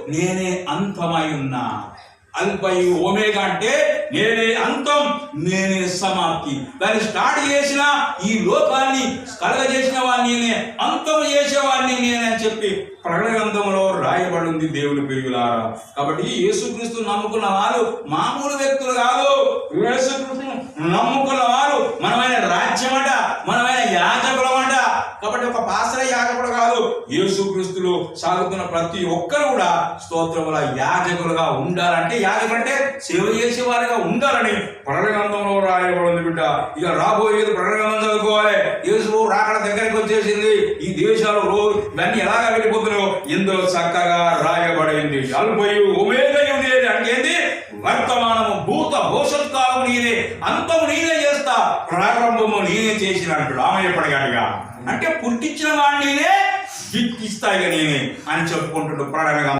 నేనే అంతమై ఉన్నా. అల్ఫయు ఒమేగా అంటే నేనే అంతం, నేనే సమాప్తి. దాన్ని స్టార్ట్ చేసిన ఈ లోకాన్ని కలగజేసిన వాడిని నేనే, అంతం చేసేవాడిని నేనే అని చెప్పి ప్రకటన గ్రంథంలో రాయబడి ఉంది దేవుని ప్రియులారా. కాబట్టి యేసుక్రీస్తు నమ్ముకున్న వారు మామూలు వ్యక్తులు కాదు. యేసుక్రీస్తు నమ్ముకున్న వారు మనమైన రాజ్యమట, మనమైన యాజకులమట. కాబట్టి ఒక పాస్టర్ యాజకుడు కాదు, యేసుక్రీస్తులో సాగుతున్న ప్రతి ఒక్కరు కూడా స్తోత్రముల యాజకులుగా ఉండాలంటే, యాజకులంటే సేవ చేసేవారుగా ఉండాలని ప్రకటన గ్రంథంలో రాయబడింది బిడ్డ. ఇక రాబోయేది ప్రకటన గ్రంథం చదువుకోవాలి. యేసు రాకడ దగ్గరికి వచ్చేసింది. ఈ దేశాలు ఇవన్నీ ఎలాగా వెళ్ళిపోతున్నాయో ఇందులో చక్కగా రాయబడింది. అల్ఫయు ఒమేగయు నేనే అంటే ఏంటి? వర్తమానము, భూత, భవిష్యత్ కాలము నేనే, అంతము నేనే చేస్తా, ప్రారంభము నేనే చేసిన అంటాడు. ఆమె ఎప్పటికడిగా అంటే పుట్టించిన వాడిని నేనే, ఇస్తాయిగా నేనే అని చెప్పుకుంటున్నాడు ప్రకటన.